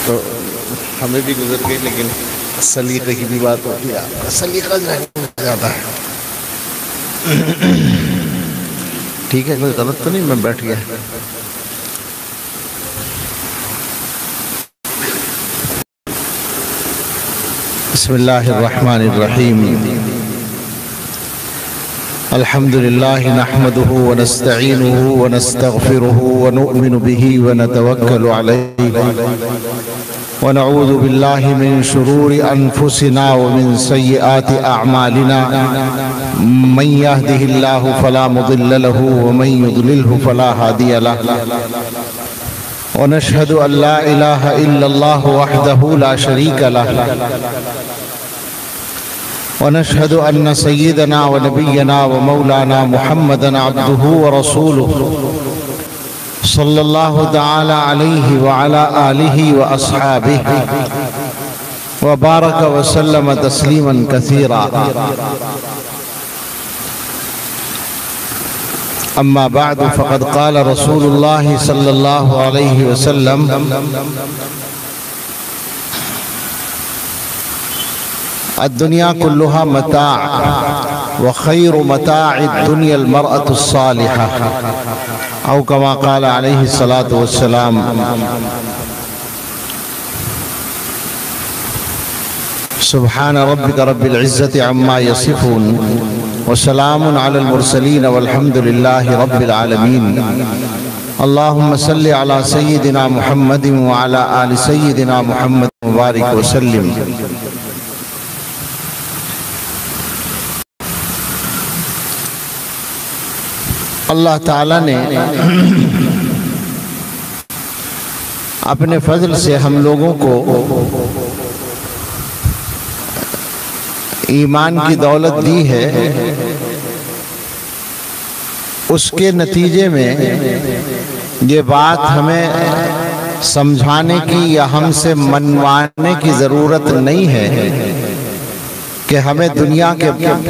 تو ہمیں بھی گزر گئی، لیکن سلیقے کی بھی بات ہوتی ہے، سلیقہ زیادہ ہے۔ ٹھیک ہے، کوئی غلط تو نہیں، میں بیٹھ گیا۔ بسم اللہ الرحمن الرحیم۔ الحمد للہ نحمده ونستعینه ونستغفره ونؤمن به ونتوکل علیہ ونعوذ باللہ من شرور انفسنا ومن سیئات اعمالنا، من يهده اللہ فلا مضل له ومن يضلله فلا هادی له، ونشهد ان لا الہ الا اللہ وحدہ لا شریک له، ونشهد أن سيدنا ونبينا ومولانا محمدًا عبده ورسوله صلى الله تعالى عليه وعلى آله وأصحابه وبارك وسلم تسليمًا كثيرا. أما بعد، فقد قال رسول الله صلى الله عليه وسلم: الدنيا كلها متاع وخير متاع الدنيا المرأة الصالحة، أو كما قال عليه الصلاة والسلام. سبحان ربك رب العزة عما يصفون وسلام على المرسلين والحمد لله رب العالمين. اللهم صل على سيدنا محمد وعلى آل سيدنا محمد وبارك وسلم. اللہ تعالیٰ نے اپنے فضل سے ہم لوگوں کو ایمان کی دولت دی ہے، اس کے نتیجے میں یہ بات ہمیں سمجھانے کی یا ہم سے منوانے کی ضرورت نہیں ہے کہ ہمیں دنیا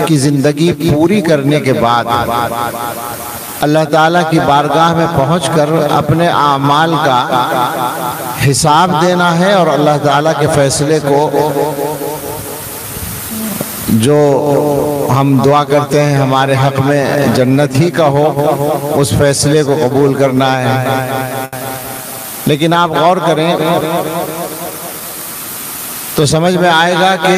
کی زندگی پوری کرنے کے بعد اللہ تعالیٰ کی بارگاہ میں پہنچ کر اپنے اعمال کا حساب دینا ہے، اور اللہ تعالیٰ کے فیصلے کو جو ہم دعا کرتے ہیں ہمارے حق میں جنت ہی کا ہو، اس فیصلے کو قبول کرنا ہے۔ لیکن آپ غور کریں تو سمجھ میں آئے گا کہ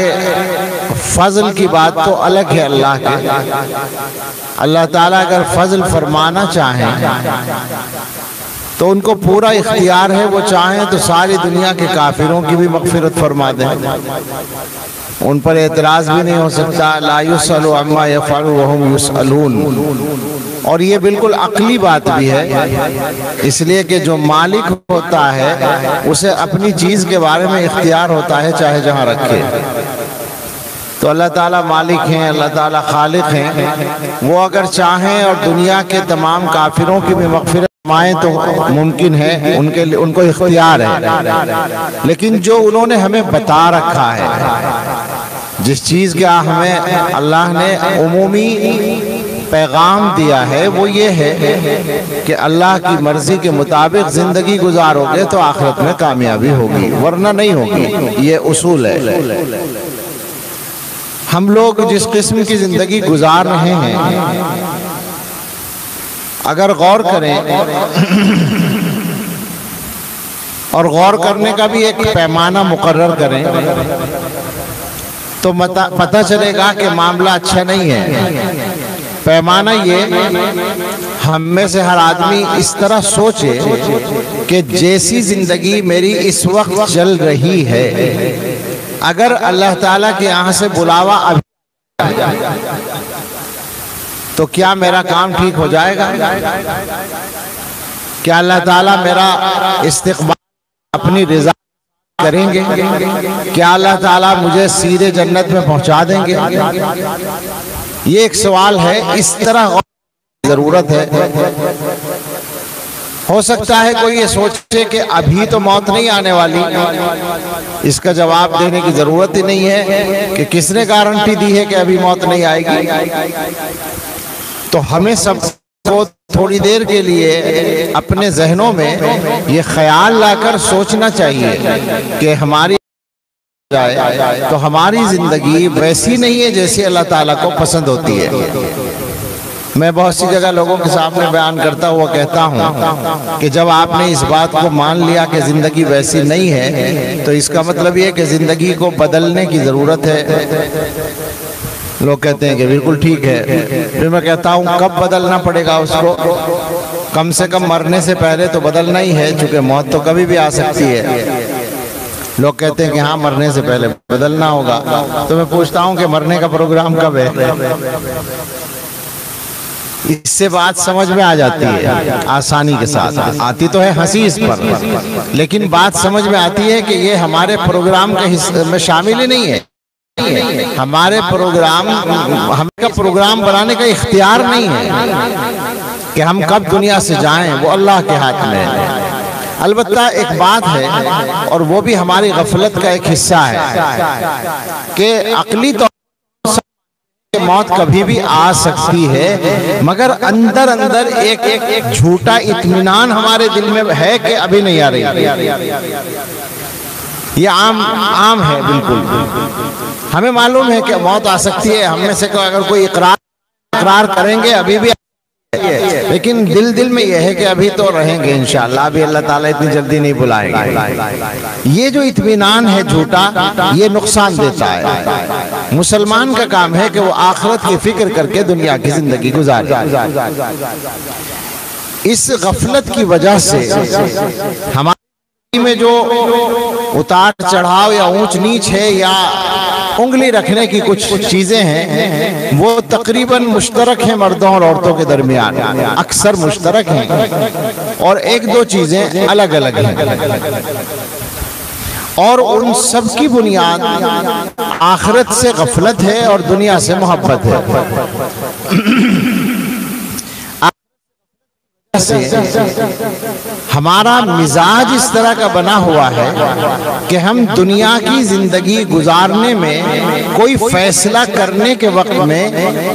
فضل کی بات تو الگ ہے اللہ کے۔ اللہ تعالیٰ اگر فضل فرمانا چاہیں تو ان کو پورا اختیار ہے، وہ چاہیں تو ساری دنیا کے کافروں کی بھی مغفرت فرما دیں، ان پر اعتراض بھی نہیں ہو سکتا۔ لا يسأل عما يفعل وهم يسألون، اور یہ بالکل عقلی بات بھی ہے، اس لیے کہ جو مالک ہوتا ہے اسے اپنی چیز کے بارے میں اختیار ہوتا ہے، چاہے جہاں رکھے۔ تو اللہ تعالیٰ مالک ہیں، اللہ تعالیٰ خالق ہیں، وہ اگر چاہیں اور دنیا کے تمام کافروں کی بھی مغفرت فرمائیں تو ممکن ہے، ان کو اختیار ہے۔ لیکن جو انہوں نے ہمیں بتا رکھا ہے، جس چیز کا ہمیں اللہ نے عمومی پیغام دیا ہے، وہ یہ ہے کہ اللہ کی مرضی کے مطابق زندگی گزارو گے تو آخرت میں کامیابی ہوگی، ورنہ نہیں ہوگی۔ یہ اصول ہے۔ ہم لوگ جس قسم کی زندگی گزار رہے ہیں، اگر غور کریں اور غور کرنے کا بھی ایک پیمانہ مقرر کریں تو پتہ چلے گا کہ معاملہ اچھا نہیں ہے۔ پیمانہ یہ، ہم میں سے ہر آدمی اس طرح سوچے کہ جیسی زندگی میری اس وقت چل رہی ہے، اگر اللہ تعالیٰ کے یہاں سے بلاوا ابھی تو کیا میرا کام ٹھیک ہو جائے گا؟ کیا اللہ تعالیٰ میرا استقبال اپنی رضا کریں گے؟ کیا اللہ تعالیٰ مجھے سیدھے جنت میں پہنچا دیں گے؟ یہ ایک سوال ہے، اس طرح ضرورت ہے۔ ہو سکتا ہے کوئی یہ سوچے کہ ابھی تو موت نہیں آنے والی، اس کا جواب دینے کی ضرورت ہی نہیں ہے کہ کس نے گارنٹی دی ہے کہ ابھی موت نہیں آئے گی۔ تو ہمیں سب کو تھوڑی دیر کے لیے اپنے ذہنوں میں یہ خیال لا کر سوچنا چاہیے کہ ہماری تو ہماری زندگی ویسی نہیں ہے جیسی اللہ تعالیٰ کو پسند ہوتی ہے۔ میں بہت سی جگہ لوگوں کے سامنے بیان کرتا ہوا کہتا ہوں کہ جب آپ نے اس بات کو مان لیا کہ زندگی ویسی نہیں ہے تو اس کا مطلب یہ کہ زندگی کو بدلنے کی ضرورت ہے۔ لوگ کہتے ہیں کہ بالکل ٹھیک ہے، پھر میں کہتا ہوں کب بدلنا پڑے گا اس کو؟ کم سے کم مرنے سے پہلے تو بدلنا ہی ہے، چونکہ موت تو کبھی بھی آ سکتی ہے۔ لوگ کہتے ہیں کہ ہاں مرنے سے پہلے بدلنا ہوگا، تو میں پوچھتا ہوں کہ مرنے کا پروگرام کب ہے؟ اس سے بات سمجھ میں آ جاتی ہے آسانی کے ساتھ، آتی تو ہے ہنسی اس پر، لیکن بات سمجھ میں آتی ہے کہ یہ ہمارے پروگرام کے حصے میں شامل ہی نہیں ہے۔ ہمارے پروگرام، ہمیں کا پروگرام بنانے کا اختیار نہیں ہے کہ ہم کب دنیا سے جائیں، وہ اللہ کے ہاتھ میں ہے۔ البتہ ایک بات ہے، اور وہ بھی ہماری غفلت کا ایک حصہ ہے کہ عقلی طور موت کبھی بھی آ سکتی ہے، مگر اندر اندر ایک جھوٹا اطمینان ہمارے دل میں ہے کہ ابھی نہیں آ رہی۔ یہ عام ہے بالکل، ہمیں معلوم ہے کہ موت آ سکتی ہے، ہم میں سے اگر کوئی اقرار کریں گے ابھی بھی، لیکن دل میں یہ ہے کہ ابھی تو رہیں گے انشاءاللہ، ابھی اللہ تعالیٰ اتنی جلدی نہیں بلائیں گے۔ یہ جو اطمینان ہے جھوٹا، یہ نقصان دیتا ہے۔ مسلمان کا کام ہے کہ وہ آخرت کی فکر کر کے دنیا کی زندگی گزارے۔ اس غفلت کی وجہ سے ہماری میں جو اتار چڑھاؤ یا اونچ نیچ ہے یا انگلی رکھنے کی کچھ چیزیں ہیں، وہ تقریباً مشترک ہیں مردوں اور عورتوں کے درمیان، اکثر مشترک ہیں، اور ایک دو چیزیں الگ الگ ہیں، اور ان سب کی بنیاد آخرت سے غفلت ہے اور دنیا سے محبت ہے۔ ہمارا مزاج اس طرح کا بنا ہوا ہے کہ ہم دنیا کی زندگی گزارنے میں کوئی فیصلہ کرنے کے وقت میں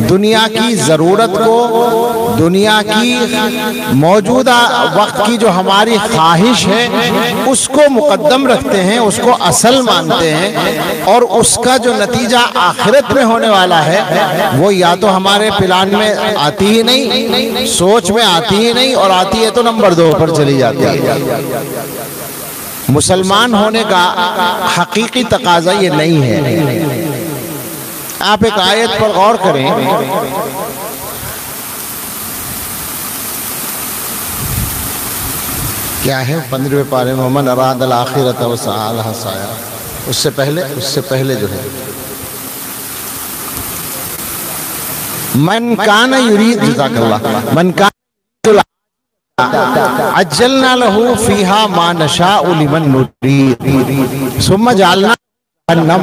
دنیا کی ضرورت کو، دنیا کی موجودہ وقت کی جو ہماری خواہش ہے اس کو مقدم رکھتے ہیں، اس کو اصل مانتے ہیں، اور اس کا جو نتیجہ آخرت میں ہونے والا ہے وہ یا تو ہمارے پلان میں آتی ہی نہیں، سوچ میں آتی ہی نہیں، اور آتی ہے تو نمبر 2 پر چلی جاتی ہے۔ مسلمان ہونے کا حقیقی تقاضا یہ نہیں ہے۔ آپ ایک آیت پر غور کریں، کیا ہے 15ویں پارے میں من اراد الآخرۃ وسعی لہا سعیہا، اس سے پہلے جو ہے من کان یرید، جزاک اللہ، من کان عجلنا له فيها ما نشاء لمن نريد ثم جعلنا جہنم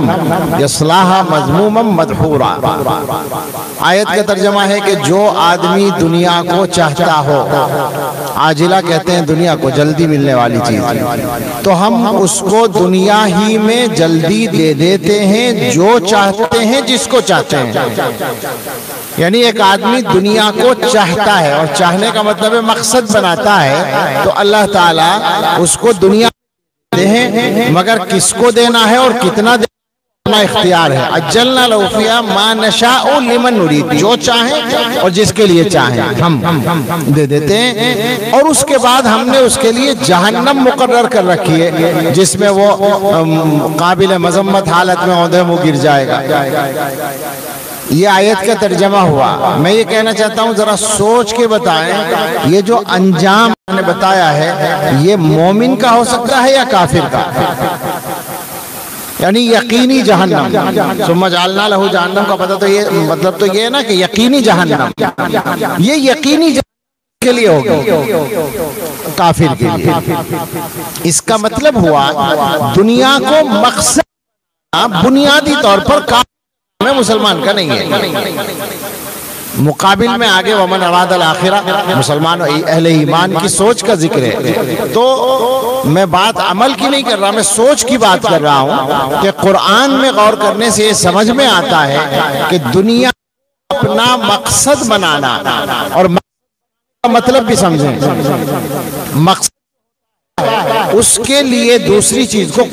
یصلاها مذموما مدحورا۔ آیت کا ترجمہ ہے کہ جو آدمی دنیا کو چاہتا ہو، عاجلہ کہتے ہیں دنیا کو، جلدی ملنے والی چیز، تو ہم اس کو دنیا ہی میں جلدی دے دیتے ہیں، جو چاہتے ہیں، جس کو چاہتے ہیں۔ یعنی ایک آدمی دنیا کو چاہتا ہے، اور چاہنے کا مطلب ہے مقصد بناتا ہے، تو اللہ تعالیٰ اس کو دنیا دیتے ہیں، مگر کس کو دینا ہے اور کتنا دینا اختیار ہے۔ اجلنا لہو فیہا ما نشاء لمن نرید، جو چاہیں اور جس کے لیے چاہیں ہم دے دیتے ہیں، اور اس کے بعد ہم نے اس کے لیے جہنم مقرر کر رکھی ہے، جس میں وہ قابل مذمت حالت میں اوندھے منہ گر جائے گا۔ یہ آیت کا ترجمہ ہوا۔ میں یہ کہنا چاہتا ہوں ذرا سوچ کے بتائیں، یہ جو انجام نے بتایا ہے یہ مومن کا ہو سکتا ہے یا کافر کا؟ یعنی یقینی جہنم، ثم جعلنا لہ جہنم کا پتہ تو یہ مطلب تو یہ ہے نا کہ یقینی جہنم، یہ یقینی جہنم کے لیے ہوگی، کافر کے لیے۔ اس کا مطلب ہوا دنیا کو مقصد بنیادی طور پر کافر میں مسلمان کا نہیں ہے۔ مقابل میں آگے ومن اراد الآخرہ، مسلمان اہل ایمان کی سوچ کا ذکر ہے۔ تو میں بات عمل کی نہیں کر رہا، میں سوچ کی بات کر رہا ہوں کہ قرآن میں غور کرنے سے یہ سمجھ میں آتا ہے کہ دنیا اپنا مقصد بنانا اور مطلب بھی سمجھیں. مقصد اس کے لیے دوسری چیز کو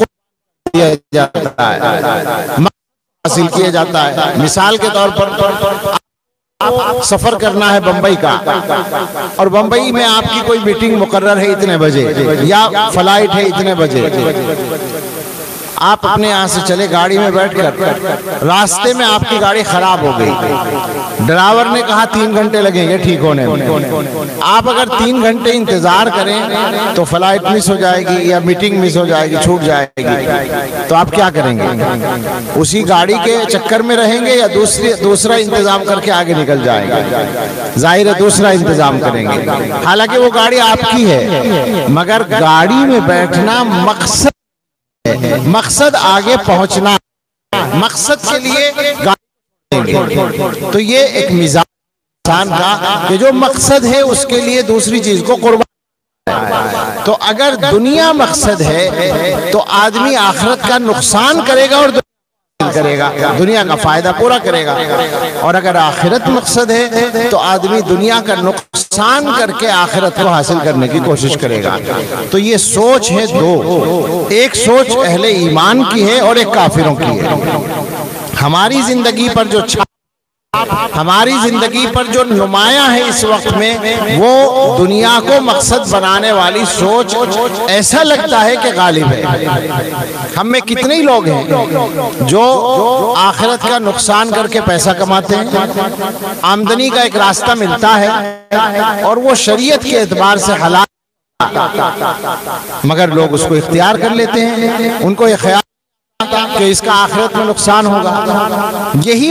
دیا جاتا ہے، حاصل کیا جاتا ہے. مثال کے طور پر سفر کرنا ہے بمبئی کا، اور بمبئی میں آپ کی کوئی میٹنگ مقرر ہے اتنے بجے یا فلائٹ ہے اتنے بجے. آپ اپنے یہاں سے چلے گاڑی میں بیٹھ کر، راستے میں آپ کی گاڑی خراب ہو گئی، ڈرائیور نے کہا 3 گھنٹے لگیں گے ٹھیک ہونے میں. آپ اگر 3 گھنٹے انتظار کریں تو فلائٹ مس ہو جائے گی یا میٹنگ مس ہو جائے گی، چھوٹ جائے گی. تو آپ کیا کریں گے؟ اسی گاڑی کے چکر میں رہیں گے یا دوسرا انتظام کر کے آگے نکل جائیں گے؟ ظاہر ہے دوسرا انتظام کریں گے. حالانکہ وہ گاڑی آپ کی ہے، مگر گاڑی میں بیٹھنا مقصد آگے پہنچنا، مقصد کے لیے تو یہ ایک مزاج انسان کا کہ جو مقصد ہے اس کے لیے دوسری چیز کو قربان. تو اگر دنیا مقصد ہے تو آدمی آخرت کا نقصان کرے گا اور کرے گا، دنیا کا فائدہ پورا کرے گا. اور اگر آخرت مقصد ہے تو آدمی دنیا کا نقصان کر کے آخرت کو حاصل کرنے کی کوشش کرے گا. تو یہ سوچ ہے دو، ایک سوچ اہل ایمان کی ہے اور ایک کافروں کی ہے. ہماری زندگی پر جو ہماری زندگی پر جو نمایاں ہے اس وقت میں، وہ دنیا کو مقصد بنانے والی سوچ ایسا لگتا ہے کہ غالب ہے. ہم میں کتنے لوگ ہیں جو آخرت کا نقصان کر کے پیسہ کماتے ہیں، آمدنی کا ایک راستہ ملتا ہے اور وہ شریعت کے اعتبار سے حلال، مگر لوگ اس کو اختیار کر لیتے ہیں. ان کو یہ خیال کہ اس کا آخرت میں نقصان ہوگا. یہی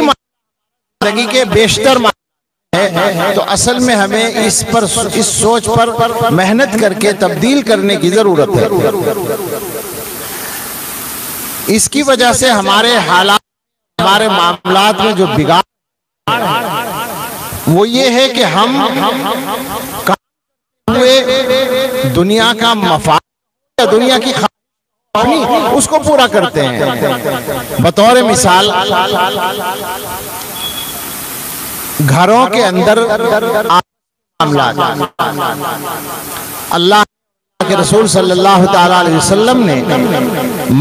زندگی کے بیشتر ہے. تو اصل میں ہمیں اس سوچ پر محنت کر کے تبدیل کرنے کی ضرورت ہے. اس کی وجہ سے ہمارے حالات، ہمارے معاملات میں جو بگاڑ وہ یہ ہے کہ ہم دنیا کا مفاد، دنیا کی خواہش اس کو پورا کرتے ہیں. بطور مثال گھروں کے اندر معاملات، اللہ کے رسول صلی اللہ تعالیٰ علیہ وسلم نے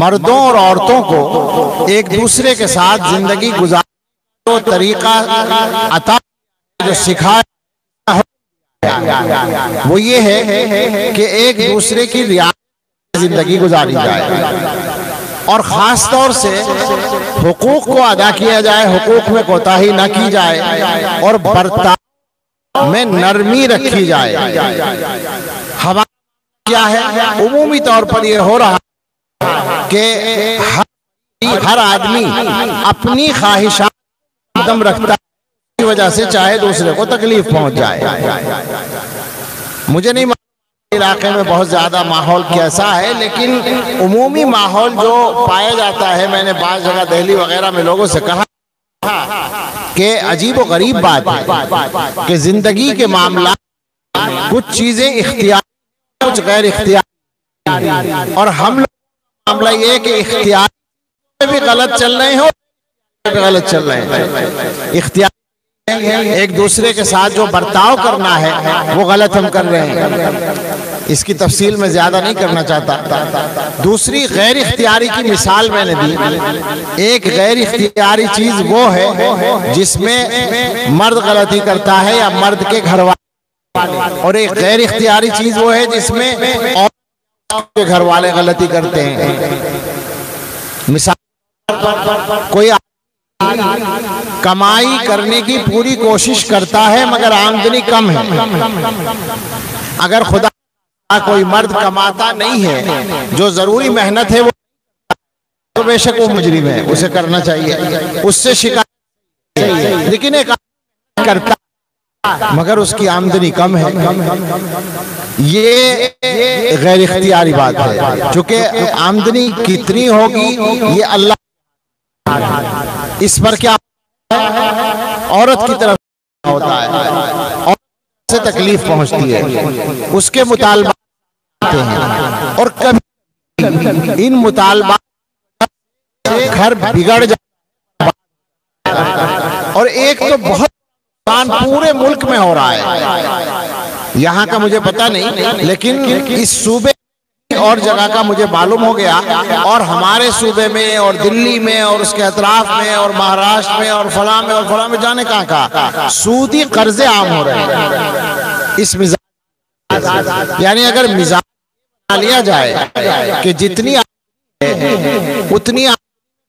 مردوں اور عورتوں کو ایک دوسرے کے ساتھ زندگی گزارنے کا طریقہ عطا جو سکھایا وہ یہ ہے کہ ایک دوسرے کی رعایت زندگی گزاری جائے، اور خاص طور سے حقوق کو ادا کیا جائے، حقوق میں کوتاہی نہ کی جائے، اور برتاؤ میں نرمی رکھی جائے. ہمارا کیا ہے؟ عمومی طور پر یہ ہو رہا ہے کہ ہر آدمی اپنی خواہشات دم رکھتا ہے، کی وجہ سے چاہے دوسرے کو تکلیف پہنچ جائے. مجھے نہیں علاقے میں بہت زیادہ ماحول کیسا ہے، لیکن عمومی ماحول جو پایا جاتا ہے، میں نے بعض جگہ دہلی وغیرہ میں لوگوں سے کہا کہ عجیب و غریب بات ہے کہ زندگی کے معاملات کچھ چیزیں اختیاری، کچھ غیر اختیاری، اور ہم لوگ معاملہ یہ کہ اختیاری میں بھی غلط چل رہے ہیں اور غلط چل رہے ہیں. اختیار ایک دوسرے کے ساتھ جو برتاؤ کرنا ہے وہ غلط ہم کر رہے ہیں. اس کی تفصیل میں زیادہ نہیں کرنا چاہتا. دوسری غیر اختیاری کی مثال میں نے دی. ایک غیر اختیاری چیز وہ ہے جس میں مرد غلطی کرتا ہے یا مرد کے گھر والے، اور ایک غیر اختیاری چیز وہ ہے جس میں عورت کے گھر والے غلطی کرتے ہیں. مثال کوئی کمائی کرنے کی پوری کوشش کرتا ہے مگر آمدنی کم ہے. اگر خدا کوئی مرد کماتا نہیں ہے، جو ضروری محنت ہے وہ تو بے شک وہ مجرم ہے، اسے کرنا چاہیے، اس سے شکایت چاہیے. لیکن ایک کرتا مگر اس کی آمدنی کم ہے، یہ غیر اختیاری بات ہے. چونکہ آمدنی کتنی ہوگی یہ اللہ، اس پر کیا عورت کی طرف ہوتا ہے، عورت سے تکلیف پہنچتی ہے، اس کے مطالبات ہوتے ہیں، اور کبھی ان مطالبات گھر بگڑ جاتا ہے. اور ایک تو بہت نقصان پورے ملک میں ہو رہا ہے. یہاں کا مجھے پتہ نہیں، لیکن اس صوبے اور جگہ کا مجھے معلوم ہو گیا، اور ہمارے صوبے میں اور دلی میں اور اس کے اطراف میں اور مہاراشٹر میں اور فلاں میں اور فلاں میں جانے کہاں کہاں سودی قرضے عام ہو رہے ہیں اس مزاج۔ یعنی اگر مزاج بنا لیا جائے کہ جتنی اتنی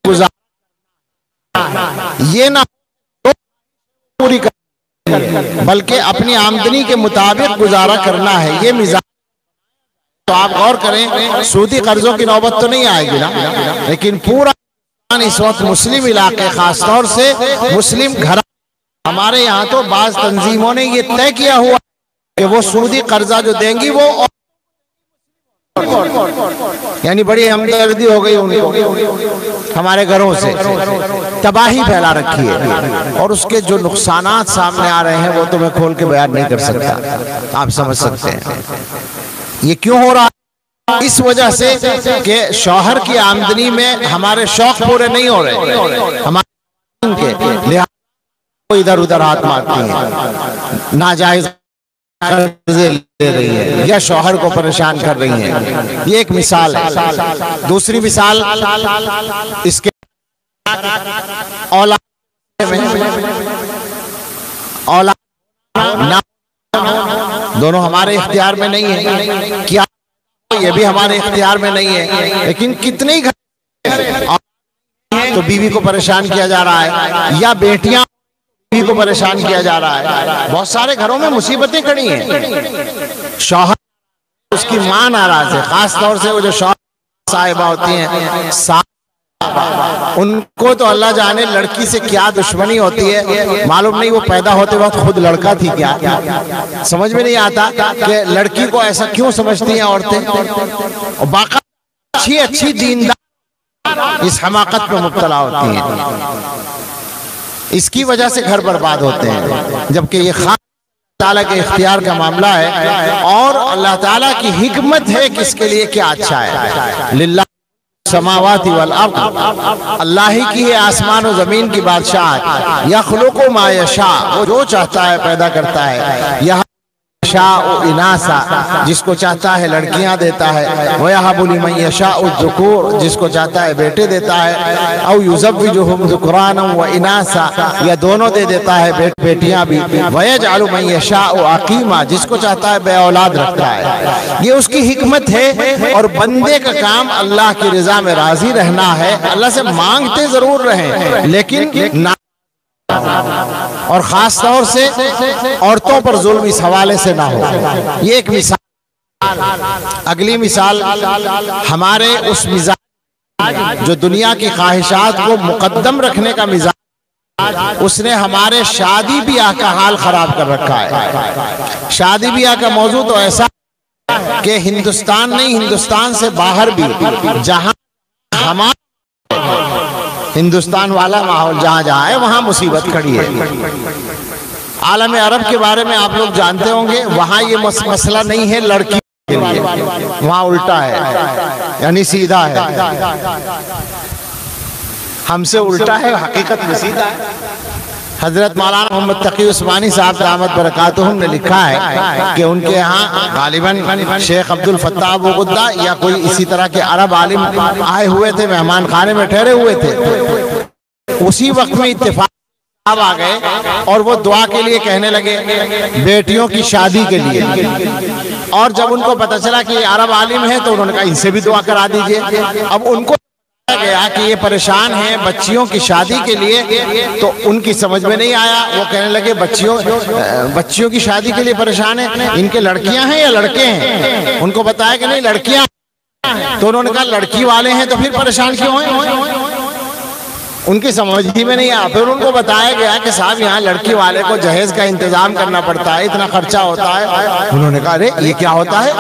گزار، یہ نہ پوری کرنا بلکہ اپنی آمدنی کے مطابق گزارا کرنا ہے، یہ مزاج۔ تو آپ غور کریں، سودی قرضوں کی نوبت تو نہیں آئے گی نا، لیکن پورا اس وقت مسلم علاقے، خاص طور سے مسلم گھر، ہمارے یہاں تو بعض تنظیموں نے یہ طے کیا ہوا کہ وہ سودی قرضہ جو دیں گی وہ، یعنی بڑی ہمدردی ہو گئی ان کو، ہمارے گھروں سے تباہی پھیلا رکھی ہے، اور اس کے جو نقصانات سامنے آ رہے ہیں وہ تو میں کھول کے بیان نہیں کر سکتا، آپ سمجھ سکتے ہیں۔ یہ کیوں ہو رہا ہے؟ اس وجہ سے کہ شوہر کی آمدنی میں ہمارے شوق پورے نہیں ہو رہے، ہمارے کے لہٰذا ادھر ادھر ہاتھ مارتی ہیں، ناجائز قرضے لے رہی ہے یا شوہر کو پریشان کر رہی ہیں۔ یہ ایک مثال ہے۔ دوسری مثال اس کے اولاد دونوں ہمارے اختیار میں نہیں ہے، کیا یہ بھی ہمارے اختیار میں نہیں ہے، لیکن کتنے ہی گھر تو بیوی کو پریشان کیا جا رہا ہے، یا بیٹیاں بیوی کو پریشان کیا جا رہا ہے۔ بہت سارے گھروں میں مصیبتیں کھڑی ہیں، شوہر اس کی ماں ناراض ہے، خاص طور سے وہ جو شوہر صاحبہ ہوتی ہیں، ان کو تو اللہ جانے لڑکی سے کیا دشمنی ہوتی ہے، معلوم نہیں وہ پیدا ہوتے وقت خود لڑکا تھی کیا، سمجھ میں نہیں آتا کہ لڑکی کو ایسا کیوں سمجھتی ہیں عورتیں، اور باقی اچھی دیندار اس حماقت میں مبتلا ہوتی ہیں، اس کی وجہ سے گھر برباد ہوتے ہیں، جبکہ یہ خاص تعالیٰ کے اختیار کا معاملہ ہے، اور اللہ تعالیٰ کی حکمت ہے کہ اس کے لیے کیا اچھا ہے۔ للہ سماوات والارض، اللہ ہی کی ہے آسمان و زمین کی بادشاہ، یخلق ما یشاء، وہ جو چاہتا ہے پیدا کرتا ہے، یہاں یشاء اناسا، جس کو چاہتا ہے لڑکیاں دیتا ہے، وَيَهَبُ لِمَن يَشَاءُ الذُّكُورَ، جس کو چاہتا ہے بیٹے دیتا ہے، او يُزَوِّجُهُمْ ذُكْرَانًا وَإِنَاثًا، یا دونوں دے دیتا ہے بیٹیاں بھی، وَيَجْعَلُ مَن يَشَاءُ عَقِيمًا، جس کو چاہتا ہے بے اولاد رکھتا ہے۔ یہ اس کی حکمت ہے، اور بندے کا کام اللہ کی رضا میں راضی رہنا ہے، اللہ سے مانگتے ضرور رہیں لیکن اور خاص طور سے عورتوں پر ظلم اس حوالے سے نہ ہو۔ یہ ایک مثال۔ اگلی مثال ہمارے اس مزاج جو دنیا کی خواہشات کو مقدم رکھنے کا مزاج، اس نے ہمارے شادی بیاہ کا حال خراب کر رکھا ہے۔ شادی بیاہ کا موضوع تو ایسا کہ ہندوستان نہیں، ہندوستان سے باہر بھی جہاں ہمارے ہندوستان والا ماحول جہاں جہاں ہے وہاں مصیبت کھڑی ہے۔ عالم عرب کے بارے میں آپ لوگ جانتے ہوں گے، وہاں یہ مسئلہ نہیں ہے لڑکی کے لیے، وہاں الٹا ہے، یعنی سیدھا ہے، ہم سے الٹا ہے، حقیقت میں سیدھا ہے۔ حضرت مولانا محمد تقی عثمانی صاحب دامت برکاتہم نے لکھا ہے کہ ان کے ہاں غالباً شیخ عبد الفتاح ابو غدہ یا کوئی اسی طرح کے عرب عالم آئے ہوئے تھے، مہمان خانے میں ٹھہرے ہوئے تھے، اسی وقت میں اتفاق آ گئے اور وہ دعا کے لیے کہنے لگے، بیٹیوں کی شادی کے لیے، اور جب ان کو پتہ چلا کہ یہ عرب عالم ہے تو انہوں نے کہا ان سے بھی دعا کرا دیجئے۔ اب ان کو گیا کہ یہ پریشان ہیں بچیوں کی شادی کے لیے، تو ان کی سمجھ میں نہیں آیا، وہ کہنے لگے بچیوں کی شادی کے لیے پریشان ہیں، ان کے لڑکیاں ہیں یا لڑکے ہیں؟ ان کو بتایا کہ نہیں لڑکیاں ہیں، تو انہوں نے کہا لڑکی والے ہیں تو پھر پریشان کیوں ہیں؟ ان کی سمجھ ہی میں نہیں آیا۔ پھر ان کو بتایا گیا کہ صاحب یہاں لڑکی والے کو جہیز کا انتظام کرنا پڑتا ہے، اتنا خرچہ ہوتا ہے۔ انہوں نے کہا ارے یہ کیا ہوتا ہے،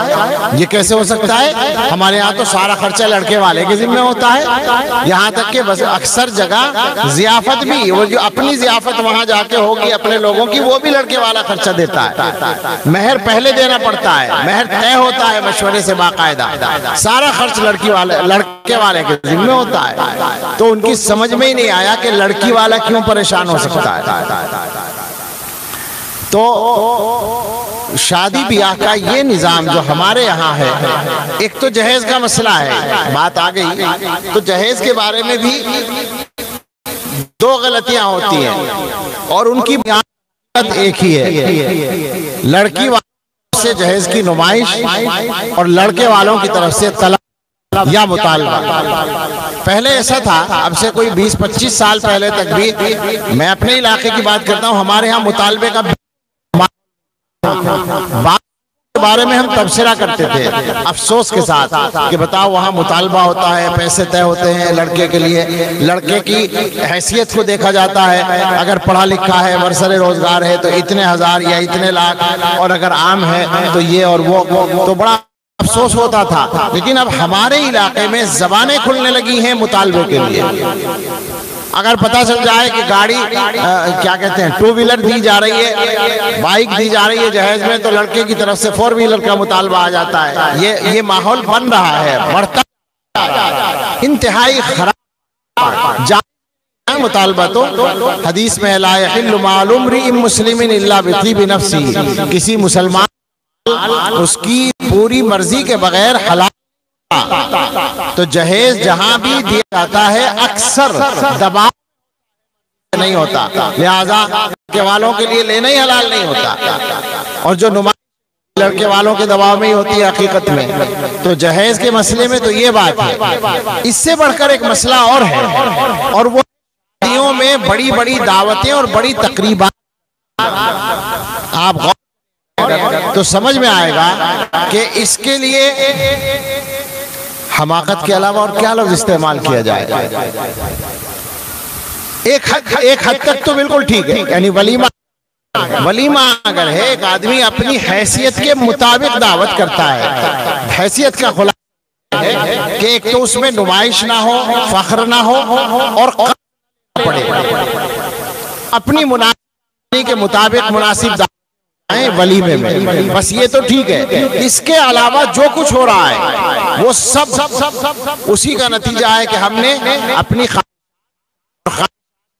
یہ کیسے ہو سکتا ہے، ہمارے یہاں تو سارا خرچہ لڑکے والے کے ذمہ ہوتا ہے، یہاں تک کہ بس اکثر جگہ ضیافت بھی، وہ جو اپنی ضیافت وہاں جا کے ہوگی اپنے لوگوں کی، وہ بھی لڑکے والا خرچہ دیتا ہے، مہر پہلے دینا پڑتا ہے، مہر طے ہوتا ہے مشورے سے باقاعدہ، سارا خرچ لڑکے والے کے ذمہ ہوتا ہے۔ تو ان کی سمجھ میں نہیں آیا کہ لڑکی والا کیوں پریشان ہو سکتا ہے۔ تو شادی بیاہ کا یہ نظام جو ہمارے یہاں ہے، ایک تو جہیز کا مسئلہ ہے، بات آ گئی، تو جہیز کے بارے میں بھی دو غلطیاں ہوتی ہیں اور ان کی بنیاد ایک ہی ہے، لڑکی والوں سے جہیز کی نمائش اور لڑکے والوں کی طرف سے طلب یا مطالبہ۔ پہلے ایسا تھا، اب سے کوئی 20-25 سال پہلے تک بھی، میں اپنے علاقے کی بات کرتا ہوں، ہمارے ہاں مطالبے کا بات کے بارے میں ہم تبصرہ کرتے تھے افسوس کے ساتھ کہ بتاؤ وہاں مطالبہ ہوتا ہے، پیسے طے ہوتے ہیں لڑکے کے لیے، لڑکے کی حیثیت کو دیکھا جاتا ہے، اگر پڑھا لکھا ہے، برسر روزگار ہے تو اتنے ہزار یا اتنے لاکھ، اور اگر عام ہے تو یہ اور وہ، تو بڑا افسوس ہوتا تھا۔ لیکن اب ہمارے علاقے میں زبانیں کھلنے لگی ہیں مطالبے کے لیے۔ اگر پتہ چل جائے کہ گاڑی کیا کہتے ہیں 2 ویلر دی جا رہی ہے، بائک دی جا رہی ہے جہیز میں، تو لڑکے کی طرف سے 4 ویلر کا مطالبہ آ جاتا ہے۔ یہ ماحول بن رہا ہے، بڑھتا انتہائی خراب مطالبہ۔ تو حدیث میں لا يحل مال امرئ مسلم الا بطیب نفسہ، کسی مسلمان اس کی پوری مرضی کے بغیر حلال، تو جہیز جہاں بھی دیا جاتا ہے اکثر دباؤ نہیں ہوتا، لہذا لڑکے والوں کے لیے لینا ہی حلال نہیں ہوتا، اور جو نمائش لڑکے والوں کے دباؤ میں ہی ہوتی ہے حقیقت میں۔ تو جہیز کے مسئلے میں تو یہ بات ہے۔ اس سے بڑھ کر ایک مسئلہ اور ہے، اور وہ شادیوں میں بڑی بڑی دعوتیں اور بڑی تقریبات، آپ غور تو سمجھ میں آئے گا کہ اس کے لیے حماقت کے علاوہ اور کیا لفظ استعمال کیا جائے۔ ایک حد تک تو بالکل ٹھیک ہے، یعنی ولیمہ اگر ہے، ایک آدمی اپنی حیثیت کے مطابق دعوت کرتا ہے، حیثیت کا خلاصہ ہے کہ ایک تو اس میں نمائش نہ ہو، فخر نہ ہو، اور پڑے اپنی مناسب کے مطابق مناسب دعوت ولیمے میں، بس یہ تو ٹھیک ہے۔ اس کے علاوہ جو کچھ ہو رہا ہے وہ سب اسی کا نتیجہ ہے کہ ہم نے اپنی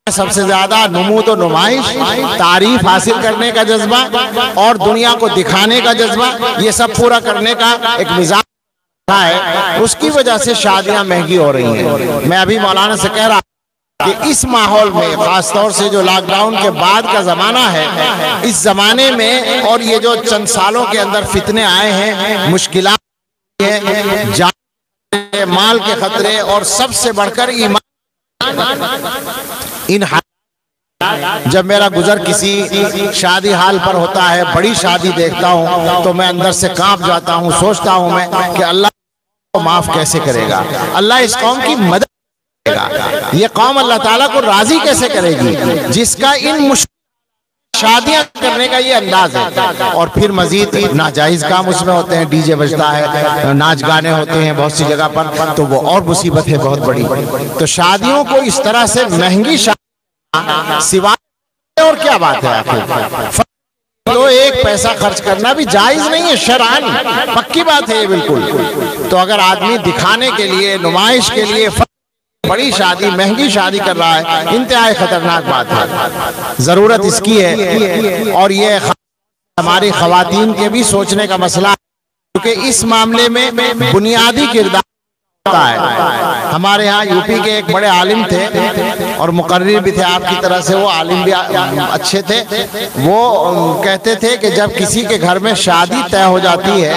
سب سے زیادہ نمود و نمائش، تعریف حاصل کرنے کا جذبہ اور دنیا کو دکھانے کا جذبہ، یہ سب پورا کرنے کا ایک مزاج ہے، اس کی وجہ سے شادیاں مہنگی ہو رہی ہیں۔ میں ابھی مولانا سے کہہ رہا کہ اس ماحول میں، خاص طور سے جو لاک ڈاؤن کے بعد کا زمانہ ہے، اس زمانے میں اور یہ جو چند سالوں کے اندر فتنے آئے ہیں، مشکلات ہیں، جان مال کے خطرے، اور سب سے بڑھ کر ایمان، ان جب میرا گزر کسی شادی حال پر ہوتا ہے، بڑی شادی دیکھتا ہوں تو میں اندر سے کانپ جاتا ہوں، سوچتا ہوں میں کہ اللہ کو معاف کیسے کرے گا، اللہ اس قوم کی مدد، یہ قوم اللہ تعالیٰ کو راضی کیسے کرے گی جس کا ان شادیاں کرنے کا یہ انداز ہے۔ اور پھر مزید ناجائز کام اس میں ہوتے ہیں، ڈی جے بجتا ہے، ناچ گانے ہوتے ہیں بہت سی جگہ پر، تو وہ اور مصیبت ہے بہت بڑی۔ تو شادیوں کو اس طرح سے مہنگی شادی سوائے اور کیا بات ہے آخر، تو ایک پیسہ خرچ کرنا بھی جائز نہیں ہے شرعاً، پکی بات ہے یہ بالکل۔ تو اگر آدمی دکھانے کے لیے، نمائش کے لیے بڑی شادی، مہنگی شادی کر رہا ہے، انتہائی خطرناک بات ہے، ضرورت اس کی ہے۔ اور یہ ہماری خواتین کے بھی سوچنے کا مسئلہ ہے، کیونکہ اس معاملے میں بنیادی کردار ہوتا ہے۔ ہمارے ہاں یو پی کے ایک بڑے عالم تھے اور مقرر بھی تھے آپ کی طرح سے، وہ عالم بھی اچھے تھے، وہ کہتے تھے کہ جب کسی کے گھر میں شادی طے ہو جاتی ہے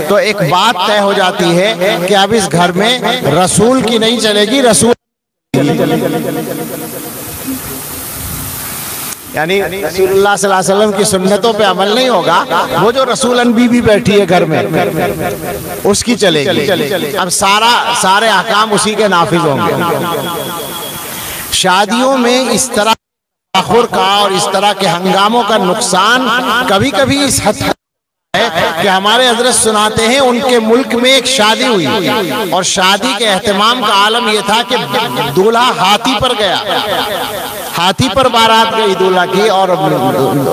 تو ایک بات طے ہو جاتی ہے کہ اب اس گھر میں رسول کی نہیں چلے گی، رسول، یعنی رسول اللہ صلی اللہ علیہ وسلم کی سنتوں پہ عمل نہیں ہوگا، وہ جو رسولن بی بی بیٹھی ہے گھر میں اس کی چلے گی، اب سارے احکام اسی کے نافذ ہوں گے۔ شادیوں میں اس طرح تاخر کا اور اس طرح کے ہنگاموں کا نقصان کبھی کبھی اس حد ہے کہ ہمارے حضرت سناتے ہیں ان کے ملک میں ایک شادی ہوئی اور شادی کے اہتمام کا عالم یہ تھا کہ دولہا ہاتھی پر گیا، ہاتھی پر بارات گئی دولہا کی، اور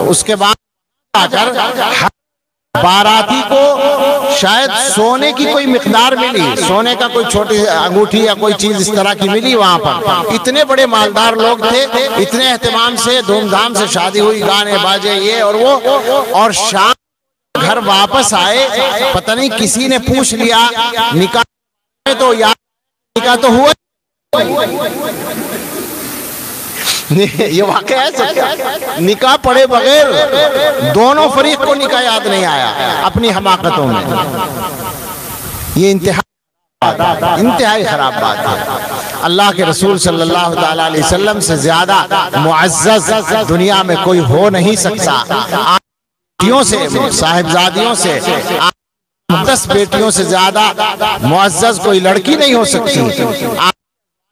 اس کے بعد آ کر باراتی کو شاید سونے کی کوئی مقدار ملی، سونے کا کوئی چھوٹی انگوٹھی یا کوئی چیز اس طرح کی ملی وہاں پر۔ اتنے بڑے مالدار لوگ تھے، اتنے اہتمام سے دھوم دھام سے شادی ہوئی، گانے باجے یہ اور وہ، اور شام گھر واپس آئے، پتہ نہیں کسی نے پوچھ لیا نکاح تو یا نکاح تو ہوا، یہ واقعہ ہے، نکاح پڑھے بغیر دونوں فریق کو نکاح یاد نہیں آیا اپنی حماقتوں میں. یہ انتہائی خراب بات ہے. اللہ کے رسول صلی اللہ تعالیٰ علیہ وسلم سے زیادہ معزز دنیا میں کوئی ہو نہیں سکتا. بیٹیوں سے، صاحبزادیوں سے، 10 بیٹیوں سے زیادہ معزز کوئی لڑکی نہیں ہو سکتی.